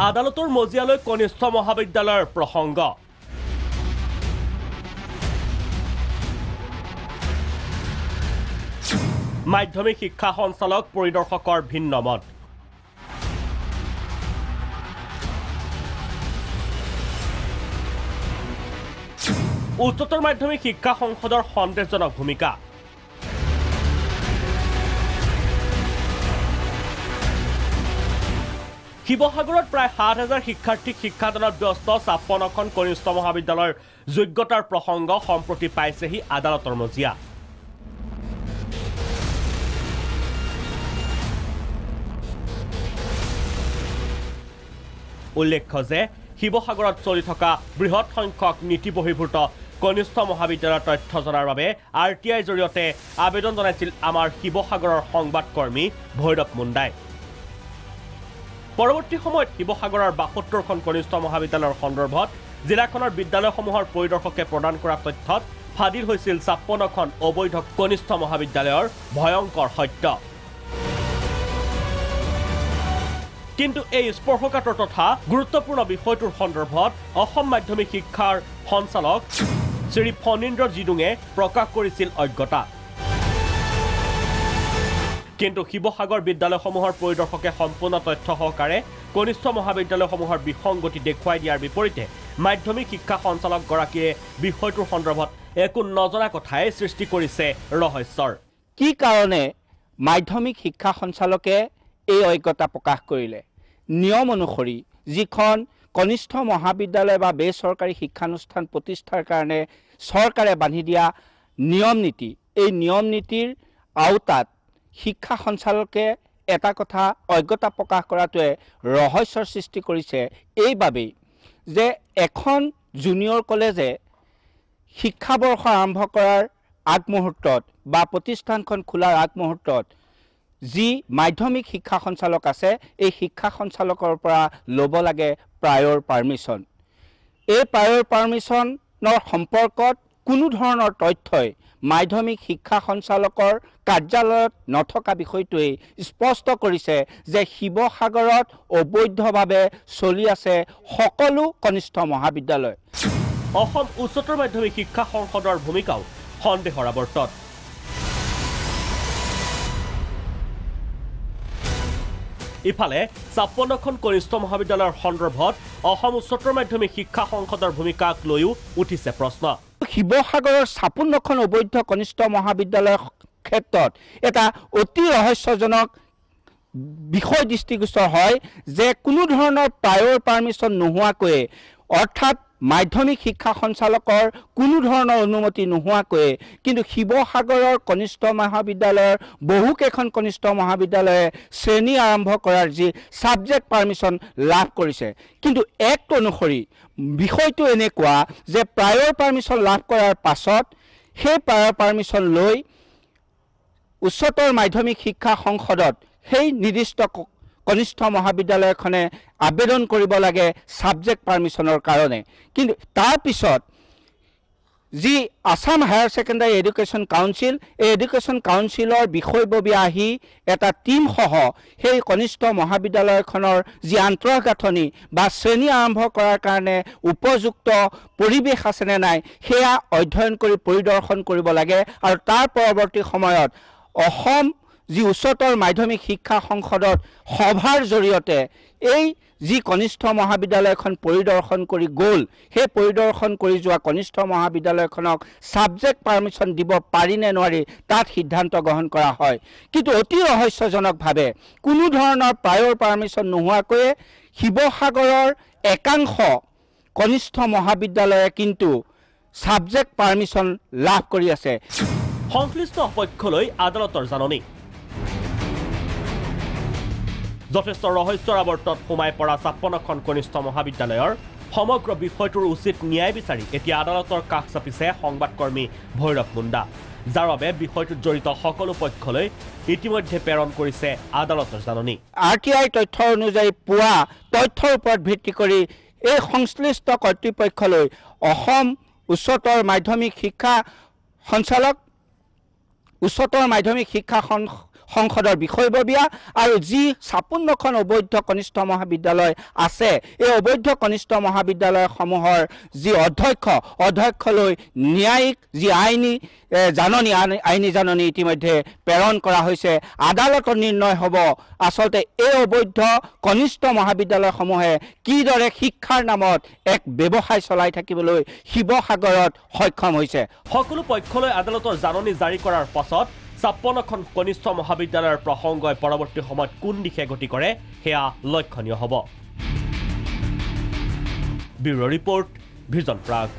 আদালতৰ মজিয়ালৈ কনিষ্ঠ মহাবিদ্যালয়ৰ প্ৰসংগ মাধ্যমিক শিক্ষা সঞ্চালক পৰিদৰ্শকৰ ভিন্ন মত উচ্চতৰ মাধ্যমিক শিক্ষা সংসদৰ সন্দেহজনক ভূমিকা শিৱসাগৰত প্ৰায় ৭,০০০ শিক্ষাৰ্থীক শিক্ষাদানত ব্যস্ত ৫৬খন কনিষ্ঠ মহাবিদ্যালয়ৰ যোগ্যতাৰ প্ৰসংগ সম্প্ৰতি পাইছেহি আদালতৰ মজিয়া উল্লেখ্য যে শিৱসাগৰত চলি থকা বৃহৎ সংখ্যক নীতি বহিৰ্ভূত কনিষ্ঠ মহাবিদ্যালয়ৰ তথ্য জনাৰ বাবে RTIৰ জৰিয়তে আবেদন জনাইছিল আমাৰ শিৱসাগৰৰ সংবাদকৰ্মী ভৈৰৱ মুণ্ডাই পৰৱৰ্তী সময়ত শিৱসাগৰৰ ৭২খন কনিষ্ঠ মহাবিদ্যালয়ৰ সন্দৰ্ভত জিলাখনৰ বিদ্যালয়সমূহৰ পৰিদৰ্শকে প্ৰদান কৰা তথ্যত ফাদিল হৈছিল ৫৬খন অবৈধ কনিষ্ঠ মহাবিদ্যালয়ৰ ভয়ংকৰ সত্য কিন্তু এই স্পৰ্শকাতৰ তথা গুৰুত্বপূৰ্ণ বিষয়টোৰ সন্দৰ্ভত অসম মাধ্যমিক শিক্ষাৰ সঞ্চালক শ্ৰী ফণীন্দ্ৰ জিডুঙে প্ৰকাশ কৰিছিল অজ্ঞতা কিন্তু শিৱসাগৰ বিদ্যালয়সমূহৰ পৰিদৰ্শকে সম্পূৰ্ণ তথ্য সহকাৰে কনিষ্ঠ মহাবিদ্যালয়সমূহৰ বিসংগতি দেখুৱাই দিয়াৰ বিপৰীতে মাধ্যমিক শিক্ষা সঞ্চালকগৰাকীয়ে বিষয়টোৰ সন্দৰ্ভত একো নজনা কথাই সৃষ্টি কৰিছে ৰহস্যৰ কি কাৰণে মাধ্যমিক শিক্ষা সঞ্চালকে এই অজ্ঞতা প্ৰকাশ কৰিলে নিয়ম অনুসৰি যিখন কনিষ্ঠ মহাবিদ্যালয় বা বেচৰকাৰী শিক্ষানুষ্ঠান প্ৰতিষ্ঠাৰ কাৰণে চৰকাৰে বান্ধি দিয়া নিয়ম নীতি এই নিয়ম নীতিৰ আওতাত শিক্ষা সঞ্চালকে এটা কথা অজ্ঞতা প্ৰকাশ কৰাটোৱে ৰহস্যৰ সৃষ্টি কৰিছে এইবাবেই যে এখন জুনিয়ৰ কলেজে শিক্ষাবৰ্ষ আৰম্ভ কৰাৰ আগমুহূৰ্তত বা প্ৰতিষ্ঠানখন খোলাৰ আগমুহূৰ্তত যি মাধ্যমিক শিক্ষা সঞ্চালক আছে এই শিক্ষা সঞ্চালকৰ পৰা ল'ব লাগে প্ৰায়ৰ পাৰমিশন এই প্ৰায়ৰ পাৰমিশনৰ সম্পৰ্কত কোনো ধৰণৰ তথ্যই মাধ্যমিক শিক্ষা সঞ্চালকৰ কাৰ্যালয়ত নথকা বিষয়টোৱে স্পষ্ট কৰিছে যে শিৱসাগৰত অবৈধভাৱে চলি আছে সকলো কনিষ্ঠ মহাবিদ্যালয় অসম উচ্চতৰ মাধ্যমিক শিক্ষা সংসদৰ ভূমিকাও সন্দেহৰ আৱৰ্তত ইফালে ৫৬খন কনিষ্ঠ মহাবিদ্যালয়ৰ সন্দৰ্ভত অসম উচ্চতৰ মাধ্যমিক শিক্ষা সংসদৰ ভূমিকাক লৈও উঠিছে প্ৰশ্ন শিৱসাগৰৰ ৫৬খন অবৈধ কনিষ্ঠ মহাবিদ্যালয়ৰ ক্ষেত্ৰত এটা অতি ৰহস্যজনক বিষয় দৃষ্টিগোচৰ হয় যে কোনো ধৰণৰ প্ৰায়ৰ পাৰমিশন নোহোৱাকৈ অৰ্থাৎ মাধ্যমিক শিক্ষা সঞ্চালকৰ কোনো ধৰণৰ অনুমতি নোহোৱাকৈ কিন্তু শিৱসাগৰৰ কনিষ্ঠ মহাবিদ্যালয়ৰ বহুকেইখন কনিষ্ঠ মহাবিদ্যালয়ে শ্ৰেণী আৰম্ভ কৰাৰ যি ছাবজেক্ট পাৰমিশন লাভ কৰিছে কিন্তু এক্ট অনুসৰি বিষয়টো এনেকুৱা যে প্ৰায়ৰ পাৰমিশন লাভ কৰাৰ পাছত সেই প্ৰায়ৰ পাৰমিশন লৈ উচ্চতৰ মাধ্যমিক শিক্ষা সংসদত সেই নিৰ্দিষ্ট কনিষ্ঠ মহাবিদ্যালয়খনে আবেদন কৰিব লাগে সাবজেক্ট পাৰমিশনৰ কাৰণে কিন্তু তাৰ পিছত যি Assam higher secondary education council এই এডুকেশন কাউন্সিলৰ বিষয়ববী আহি এটা টিম সহ সেই কনিষ্ঠ মহাবিদ্যালয়খনৰ যি আন্তঃগাঁথনি বা শ্ৰেণী আৰম্ভ কৰাৰ কাৰণে উপযুক্ত পৰিৱেশ আছে নে নাই সেয়া অধ্যয়ন কৰি পৰিদৰ্শন কৰিব লাগে আৰু তাৰ পৰৱৰ্তী সময়ত অসম যি উচ্চতৰ মাধ্যমিক শিক্ষা সংসদত সভাৰ জৰিয়তে এই যি কনিষ্ঠ মহাবিদ্যালয়খন পৰিদৰ্শন কৰি গ'ল সেই পৰিদৰ্শন কৰি যোৱা কনিষ্ঠ মহাবিদ্যালয়খনক সাবজেক্ট পাৰমিশন দিব পাৰি নে নোৱাৰি তাত সিদ্ধান্ত গ্ৰহণ কৰা হয় কিন্তু অতি ৰহস্যজনকভাৱে কোনো ধৰণৰ প্ৰায়ৰ পাৰমিশন নোহোৱাকৈ শিৱসাগৰৰ একাংশ কনিষ্ঠ মহাবিদ্যালয়ে কিন্তু সাবজেক্ট পাৰমিশন লাভ কৰি আছে সংশ্লিষ্ট পক্ষলৈ আদালতৰ জাননী যথেষ্ট ৰহস্যৰ আৱৰ্তত সোমাই পৰা ৫৬খন কনিষ্ঠ মহাবিদ্যালয়ৰ সমগ্ৰ বিষয়টোৰ উচিত ন্যায় বিচাৰি এতিয়া আদালতৰ কাষ চাপিছে সংবাদকৰ্মী ভৈৰৱ মুণ্ডা যাৰ বাবে বিষয়টোত জড়িত সকলো পক্ষলৈ ইতিমধ্যে প্ৰেৰণ কৰিছে আদালতৰ জাননী RTI তথ্য অনুযায়ী পোৱা তথ্যৰ ওপৰত ভিত্তি কৰি এই সংশ্লিষ্ট কৰ্তৃপক্ষলৈ অসম উচ্চতৰ মাধ্যমিক শিক্ষা সঞ্চালক উচ্চতৰ মাধ্যমিক শিক্ষা সংসদৰ বিষয়ববীয়া আৰু যি 56খন অবৈধ কনিষ্ঠ মহাবিদ্যালয় আছে এই অবৈধ কনিষ্ঠ মহাবিদ্যালয়সমূহৰ যি অধ্যক্ষলৈ ন্যায়িক যি আইনী জাননী ইতিমধ্যে প্ৰেৰণ কৰা হৈছে আদালতৰ নিৰ্ণয় হ'ব আসলতে এই অবৈধ কনিষ্ঠ মহাবিদ্যালয়সমূহে কিদৰে শিক্ষাৰ নামত এক ব্যৱসায় চলাই থাকিবলৈ শিৱসাগৰত সক্ষম হৈছে সকলো পক্ষলৈ আদালতৰ জাননী জাৰি কৰাৰ পাছত 56খন কনিষ্ঠ মহাবিদ্যালয়ৰ প্ৰসংগই পৰৱৰ্তী সময়ত কোন দিশে গতি কৰে হেয়া লক্ষণীয় হ'ব ব্যুৰ' ৰিপৰ্ট ভিজন প্ৰাগ